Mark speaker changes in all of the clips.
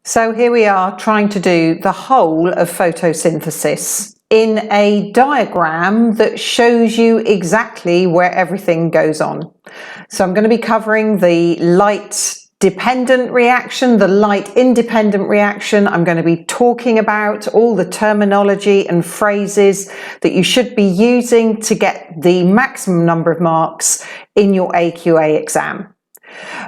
Speaker 1: So here we are trying to do the whole of photosynthesis in a diagram that shows you exactly where everything goes on. So I'm going to be covering the light dependent reaction, the light independent reaction. I'm going to be talking about all the terminology and phrases that you should be using to get the maximum number of marks in your AQA exam.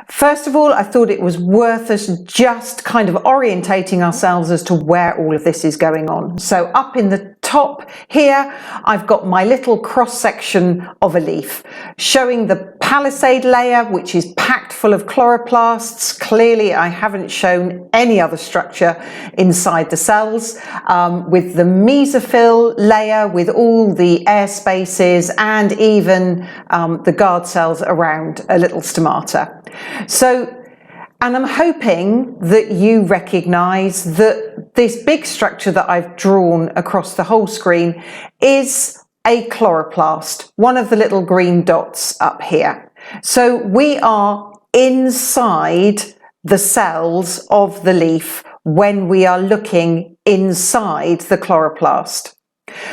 Speaker 1: First of all, I thought it was worth us just kind of orientating ourselves as to where all of this is going on. So up in the top here, I've got my little cross section of a leaf showing the palisade layer, which is packed full of chloroplasts. Clearly, I haven't shown any other structure inside the cells, with the mesophyll layer with all the air spaces and even the guard cells around a little stomata. And I'm hoping that you recognise that this big structure that I've drawn across the whole screen is a chloroplast, one of the little green dots up here. So we are inside the cells of the leaf when we are looking inside the chloroplast.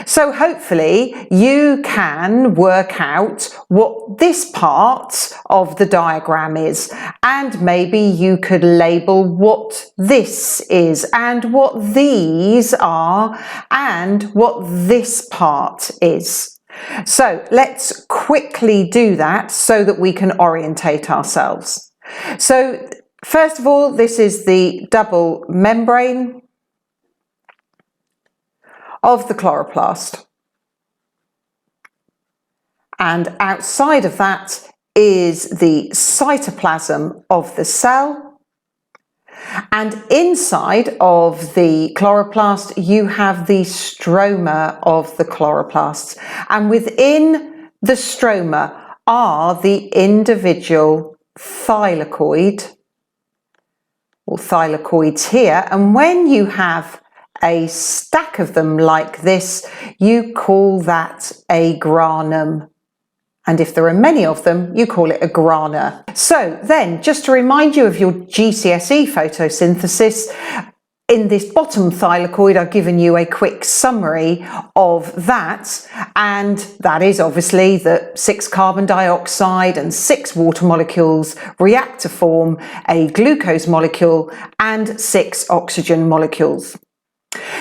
Speaker 1: So hopefully you can work out what this part of the diagram is, and maybe you could label what this is and what these are and what this part is. So let's quickly do that so that we can orientate ourselves. So first of all, this is the double membrane of the chloroplast, and outside of that is the cytoplasm of the cell, and inside of the chloroplast you have the stroma of the chloroplasts, and within the stroma are the individual thylakoid or thylakoids here, and when you have a stack of them like this, you call that a granum. And if there are many of them, you call it a grana. So then, just to remind you of your GCSE photosynthesis, in this bottom thylakoid, I've given you a quick summary of that. And that is obviously that 6 carbon dioxide and 6 water molecules react to form a glucose molecule and 6 oxygen molecules.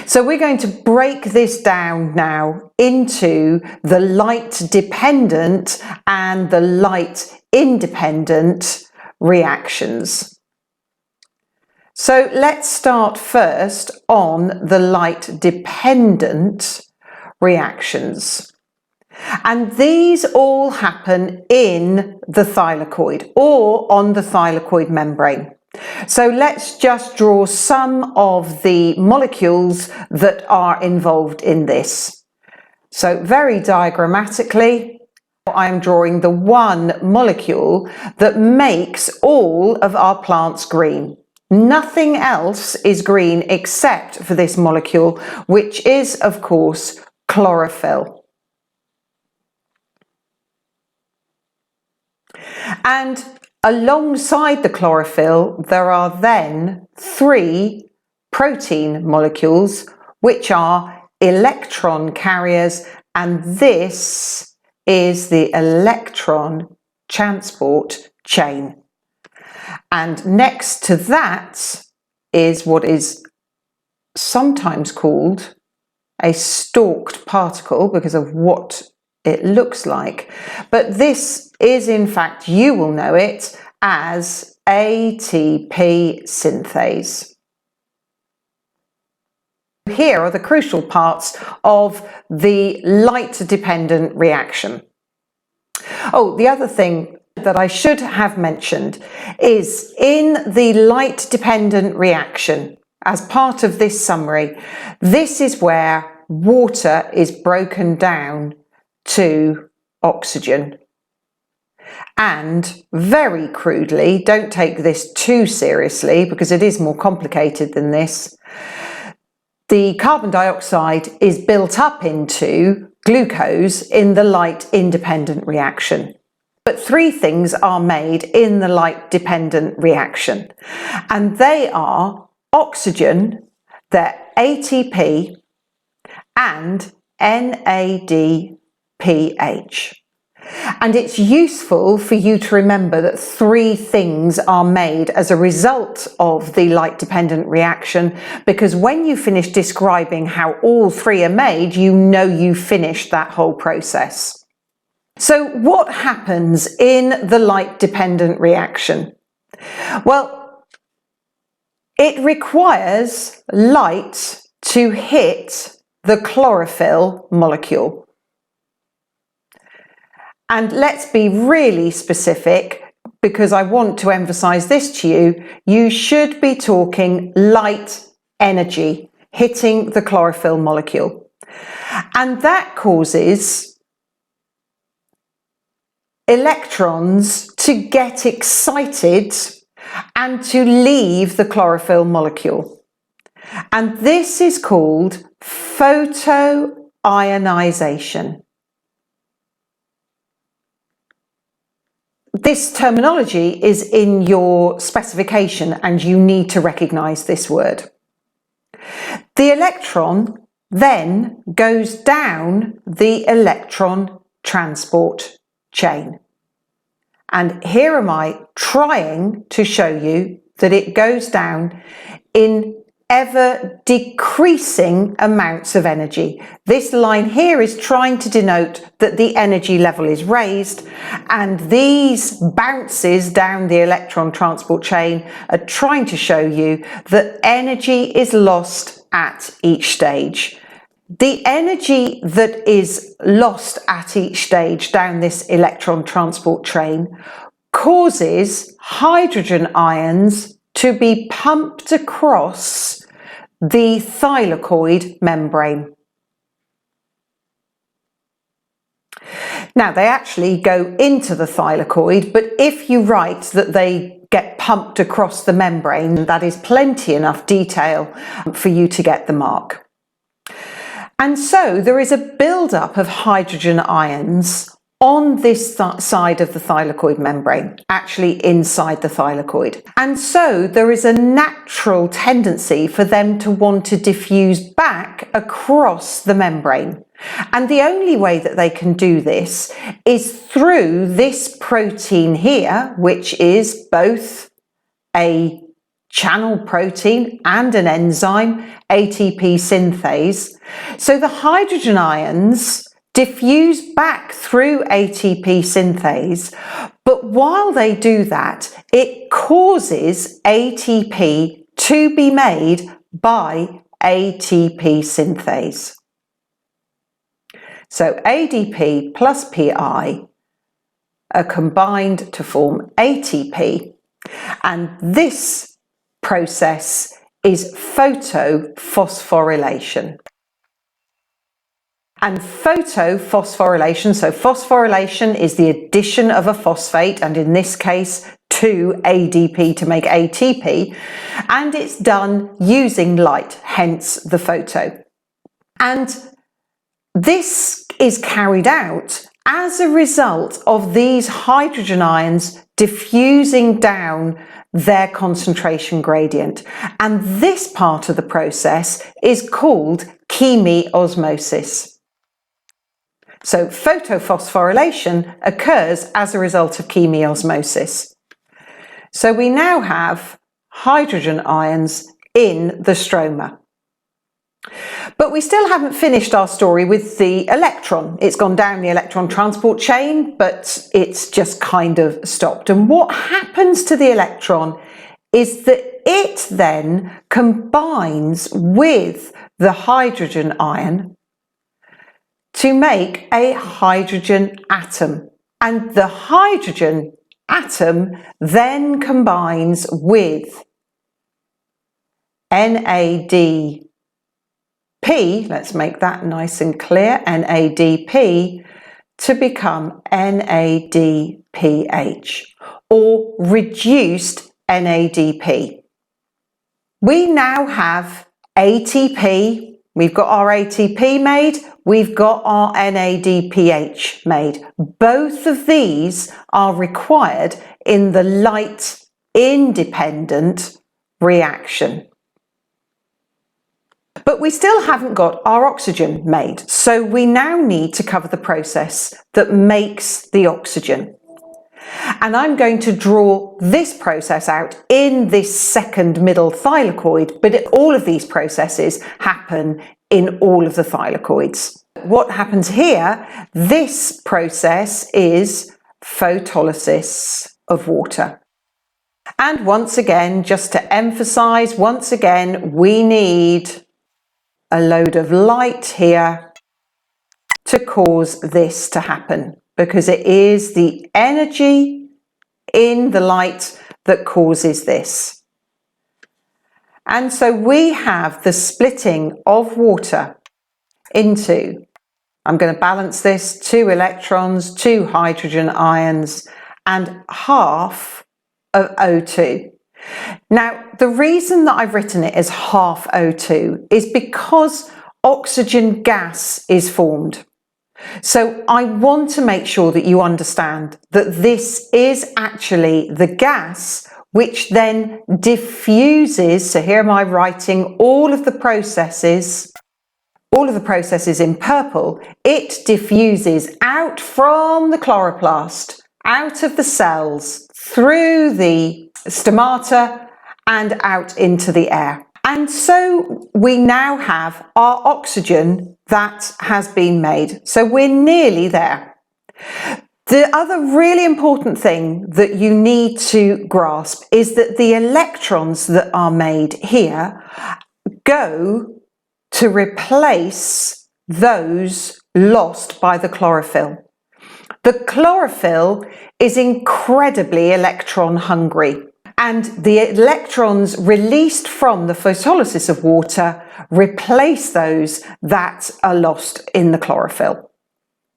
Speaker 1: So we're going to break this down now into the light dependent and the light independent reactions. So let's start first on the light dependent reactions. And these all happen in the thylakoid or on the thylakoid membrane. So let's just draw some of the molecules that are involved in this. So very diagrammatically, I'm drawing the one molecule that makes all of our plants green. Nothing else is green except for this molecule, which is, of course, chlorophyll. And alongside the chlorophyll, there are then 3 protein molecules, which are electron carriers, and this is the electron transport chain. And next to that is what is sometimes called a stalked particle because of what it looks like, but this is in fact, you will know it as ATP synthase. Here are the crucial parts of the light dependent reaction. Oh, the other thing that I should have mentioned is in the light dependent reaction, as part of this summary, this is where water is broken down to oxygen. And very crudely, don't take this too seriously because it is more complicated than this, the carbon dioxide is built up into glucose in the light independent reaction. But 3 things are made in the light dependent reaction, and they are oxygen, they're ATP and NADPH. And it's useful for you to remember that three things are made as a result of the light-dependent reaction, because when you finish describing how all three are made, you know you finished that whole process. So what happens in the light-dependent reaction? Well, it requires light to hit the chlorophyll molecule. And let's be really specific, because I want to emphasize this to you. You should be talking light energy hitting the chlorophyll molecule. And that causes electrons to get excited and to leave the chlorophyll molecule. And this is called photoionization. This terminology is in your specification and you need to recognize this word. The electron then goes down the electron transport chain. And here am I trying to show you that it goes down in ever decreasing amounts of energy. This line here is trying to denote that the energy level is raised, and these bounces down the electron transport chain are trying to show you that energy is lost at each stage. The energy that is lost at each stage down this electron transport chain causes hydrogen ions to be pumped across the thylakoid membrane. Now, they actually go into the thylakoid, but if you write that they get pumped across the membrane, that is plenty enough detail for you to get the mark. And so there is a build-up of hydrogen ions on this side of the thylakoid membrane, actually inside the thylakoid. And so there is a natural tendency for them to want to diffuse back across the membrane. And the only way that they can do this is through this protein here, which is both a channel protein and an enzyme, ATP synthase. So the hydrogen ions diffuse back through ATP synthase, but while they do that, it causes ATP to be made by ATP synthase. So ADP plus PI are combined to form ATP, and this process is photophosphorylation. And photophosphorylation, so phosphorylation is the addition of a phosphate, and in this case to ADP to make ATP, and it's done using light, hence the photo. And this is carried out as a result of these hydrogen ions diffusing down their concentration gradient. And this part of the process is called chemiosmosis. So photophosphorylation occurs as a result of chemiosmosis. So we now have hydrogen ions in the stroma. But we still haven't finished our story with the electron. It's gone down the electron transport chain, but it's just kind of stopped. And what happens to the electron is that it then combines with the hydrogen ion to make a hydrogen atom. And the hydrogen atom then combines with NADP, let's make that nice and clear, NADP, to become NADPH, or reduced NADP. We now have ATP, we've got our ATP made, we've got our NADPH made. Both of these are required in the light-independent reaction. But we still haven't got our oxygen made, so we now need to cover the process that makes the oxygen. And I'm going to draw this process out in this second middle thylakoid, but all of these processes happen in all of the thylakoids. What happens here, this process is photolysis of water. And once again, just to emphasize, once again, we need a load of light here to cause this to happen, because it is the energy in the light that causes this. And so we have the splitting of water into, I'm going to balance this, 2 electrons, 2 hydrogen ions, and half of O2. Now, the reason that I've written it as half O2 is because oxygen gas is formed. So I want to make sure that you understand that this is actually the gas which then diffuses. So here am I writing all of the processes in purple. It diffuses out from the chloroplast, out of the cells, through the stomata and out into the air. And so we now have our oxygen that has been made. So we're nearly there. The other really important thing that you need to grasp is that the electrons that are made here go to replace those lost by the chlorophyll. The chlorophyll is incredibly electron hungry, and the electrons released from the photolysis of water replace those that are lost in the chlorophyll.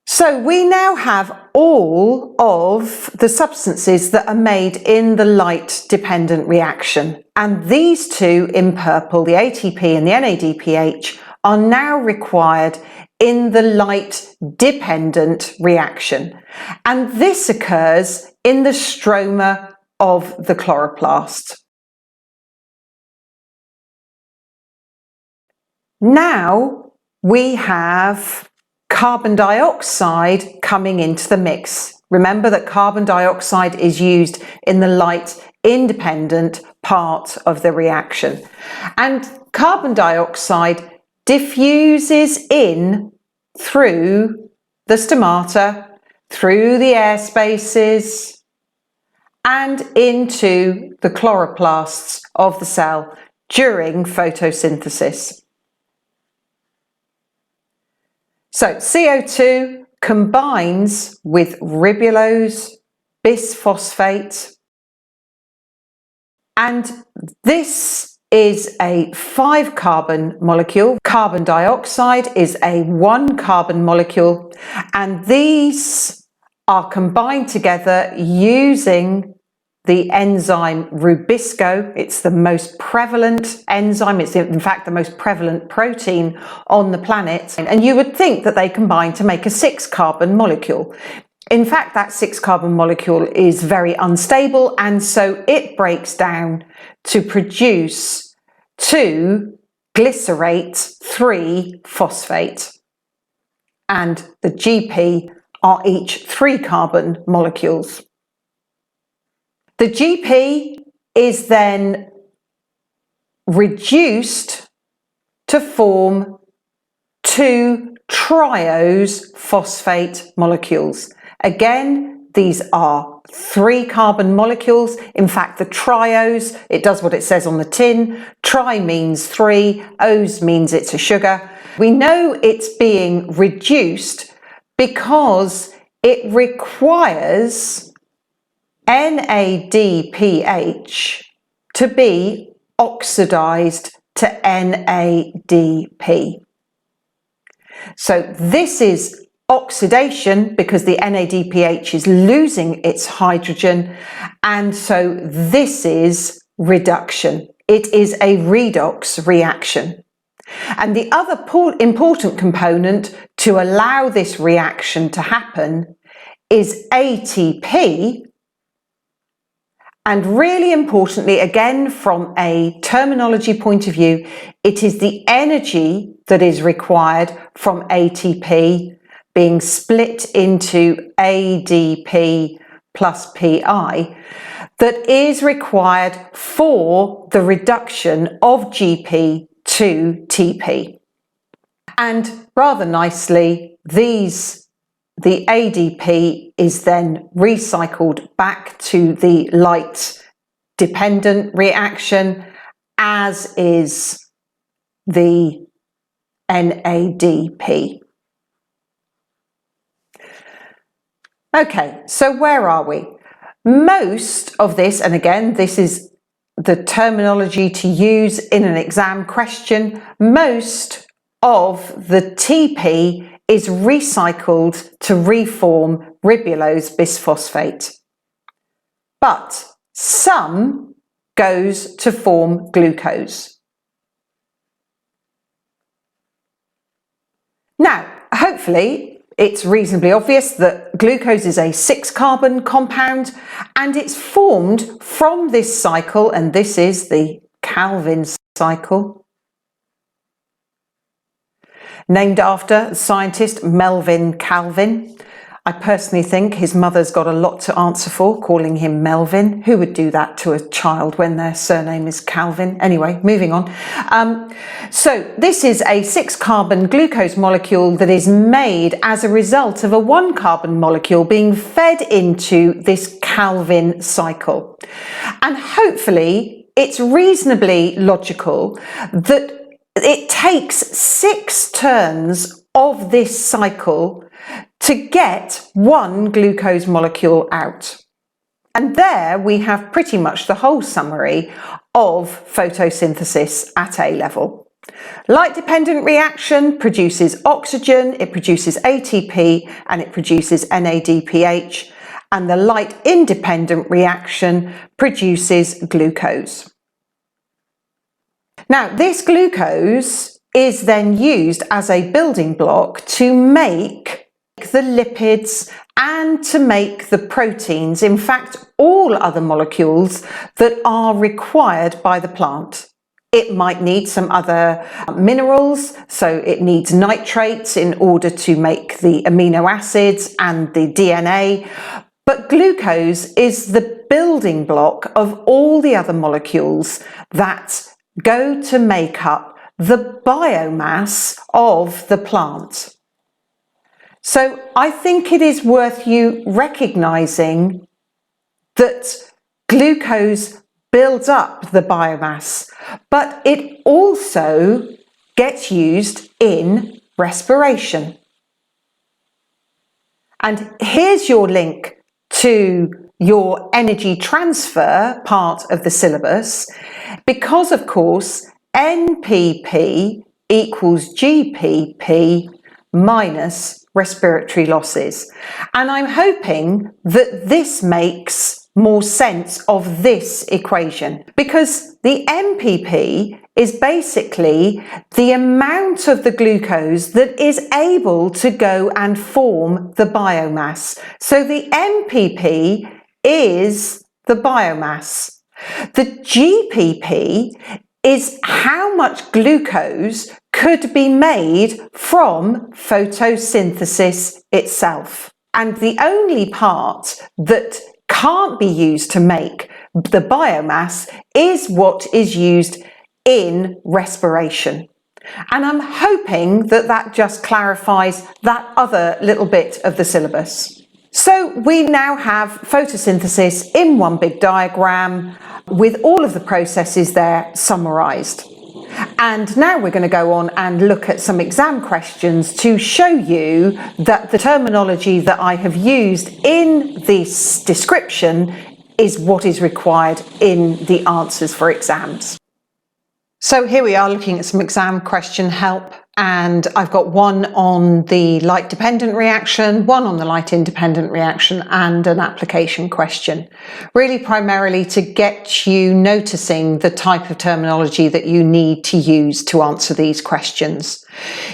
Speaker 1: So we now have all of the substances that are made in the light-dependent reaction, and these two in purple, the ATP and the NADPH, are now required in the light-dependent reaction, and this occurs in the stroma of the chloroplast. Now we have carbon dioxide coming into the mix. Remember that carbon dioxide is used in the light-independent part of the reaction, and carbon dioxide diffuses in through the stomata, through the air spaces, and into the chloroplasts of the cell during photosynthesis. So CO2 combines with ribulose, bisphosphate, and this is a 5-carbon molecule. Carbon dioxide is a 1-carbon molecule, and these are combined together using the enzyme Rubisco. It's the most prevalent enzyme. It's in fact the most prevalent protein on the planet. And you would think that they combine to make a 6-carbon molecule. In fact, that 6-carbon molecule is very unstable, and so it breaks down to produce 2-glycerate 3-phosphate. And the GP are each 3-carbon molecules. The GP is then reduced to form 2 triose phosphate molecules. Again, these are 3-carbon molecules. In fact, the triose, it does what it says on the tin. Tri means 3, ose means it's a sugar. We know it's being reduced because it requires NADPH to be oxidized to NADP. So this is oxidation because the NADPH is losing its hydrogen, and so this is reduction. It is a redox reaction. And the other important component to allow this reaction to happen is ATP, And really importantly, again, from a terminology point of view, it is the energy that is required from ATP being split into ADP plus PI that is required for the reduction of GP to TP. And rather nicely, the ADP is then recycled back to the light-dependent reaction, as is the NADP. Okay, so where are we? Most of this, and again, this is the terminology to use in an exam question, most of the TP is recycled to reform ribulose bisphosphate. But some goes to form glucose. Now, hopefully, it's reasonably obvious that glucose is a 6-carbon compound and it's formed from this cycle, and this is the Calvin cycle, named after scientist Melvin Calvin. I personally think his mother's got a lot to answer for calling him Melvin. Who would do that to a child when their surname is Calvin? Anyway, moving on. So this is a 6-carbon glucose molecule that is made as a result of a 1-carbon molecule being fed into this Calvin cycle. And hopefully it's reasonably logical that it takes 6 turns of this cycle to get one glucose molecule out. And there we have pretty much the whole summary of photosynthesis at A level. Light-dependent reaction produces oxygen, it produces ATP, and it produces NADPH, and the light-independent reaction produces glucose. Now, this glucose is then used as a building block to make the lipids and to make the proteins, in fact, all other molecules that are required by the plant. It might need some other minerals, so it needs nitrates in order to make the amino acids and the DNA, but glucose is the building block of all the other molecules that go to make up the biomass of the plant. So I think it is worth you recognizing that glucose builds up the biomass, but it also gets used in respiration. And here's your link to your energy transfer part of the syllabus, because of course NPP equals GPP minus respiratory losses. And I'm hoping that this makes more sense of this equation, because the NPP is basically the amount of the glucose that is able to go and form the biomass. So the NPP is the biomass. The GPP is how much glucose could be made from photosynthesis itself. And the only part that can't be used to make the biomass is what is used in respiration. And I'm hoping that that just clarifies that other little bit of the syllabus. So we now have photosynthesis in one big diagram with all of the processes there summarized. And now we're going to go on and look at some exam questions to show you that the terminology that I have used in this description is what is required in the answers for exams. So here we are looking at some exam question help, and I've got one on the light dependent reaction, one on the light independent reaction, and an application question. Really primarily to get you noticing the type of terminology that you need to use to answer these questions.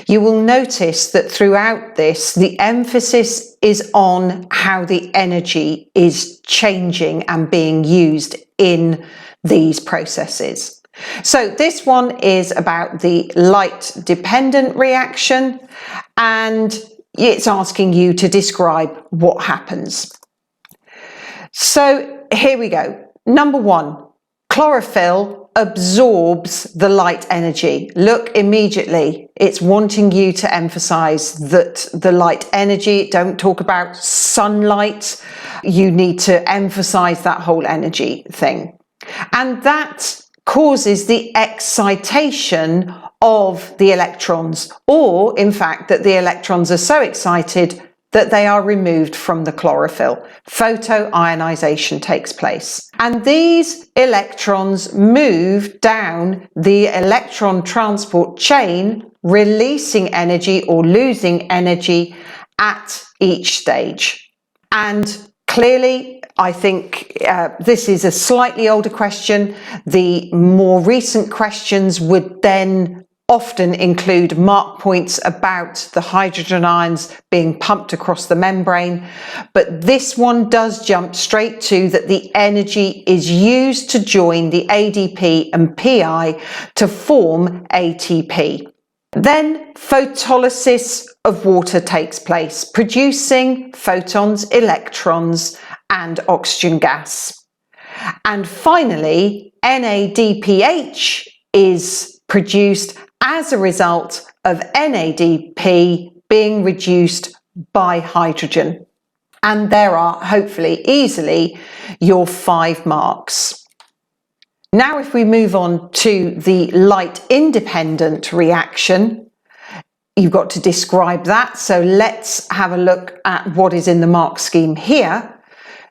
Speaker 1: You will notice that throughout this, the emphasis is on how the energy is changing and being used in these processes. So this one is about the light-dependent reaction, and it's asking you to describe what happens. So here we go. Number one, chlorophyll absorbs the light energy. Look, immediately, it's wanting you to emphasize that the light energy, don't talk about sunlight. You need to emphasize that whole energy thing. And that causes the excitation of the electrons, or in fact that the electrons are so excited that they are removed from the chlorophyll. Photoionization takes place. And these electrons move down the electron transport chain, releasing energy or losing energy at each stage. And clearly, I think this is a slightly older question. The more recent questions would then often include mark points about the hydrogen ions being pumped across the membrane, but this one does jump straight to that the energy is used to join the ADP and PI to form ATP. Then photolysis of water takes place, producing photons, electrons, and oxygen gas. And finally, NADPH is produced as a result of NADP being reduced by hydrogen. And there are, hopefully, easily your 5 marks. Now, if we move on to the light-independent reaction, you've got to describe that. So let's have a look at what is in the mark scheme here.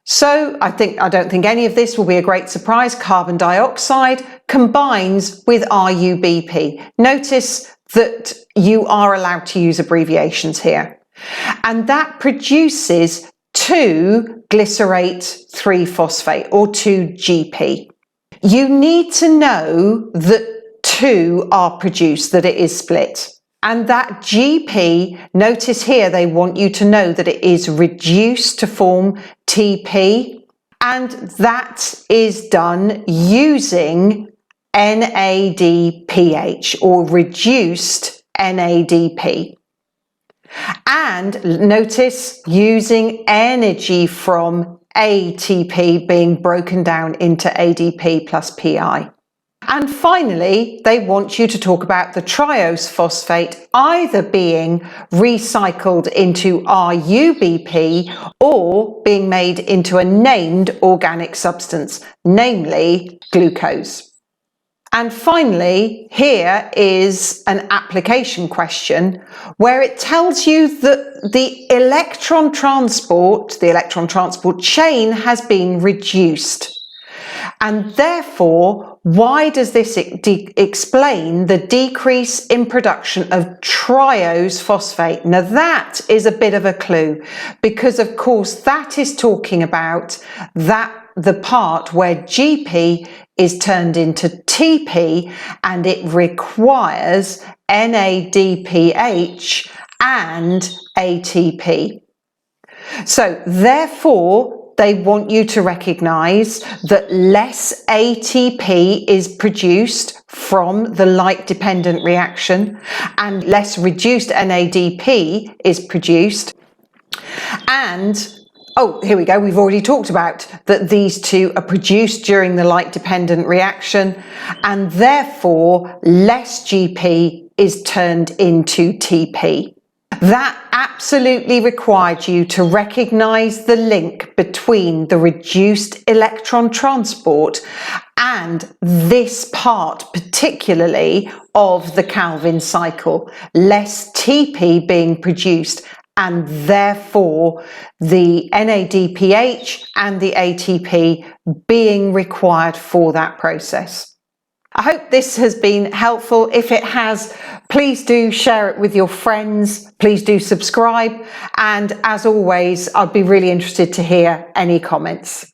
Speaker 1: So I don't think any of this will be a great surprise. Carbon dioxide combines with RuBP. Notice that you are allowed to use abbreviations here. And that produces 2-glycerate 3-phosphate, or 2-GP. You need to know that 2 are produced, that it is split. And that GP, notice here they want you to know that it is reduced to form TP, and that is done using NADPH, or reduced NADP. And notice using energy from ATP being broken down into ADP plus PI. And finally, they want you to talk about the triose phosphate either being recycled into RuBP or being made into a named organic substance, namely glucose. And finally, here is an application question where it tells you that the electron transport chain has been reduced. And therefore, why does this explain the decrease in production of triose phosphate? Now that is a bit of a clue, because of course that is talking about the part where GP is turned into TP and it requires NADPH and ATP. So therefore, they want you to recognize that less ATP is produced from the light-dependent reaction and less reduced NADP is produced. And, oh, here we go, we've already talked about that these two are produced during the light-dependent reaction, and therefore less GP is turned into TP. That absolutely required you to recognize the link between the reduced electron transport and this part, particularly of the Calvin cycle, less TP being produced, and therefore the NADPH and the ATP being required for that process. I hope this has been helpful. If it has, please do share it with your friends. Please do subscribe. And as always, I'd be really interested to hear any comments.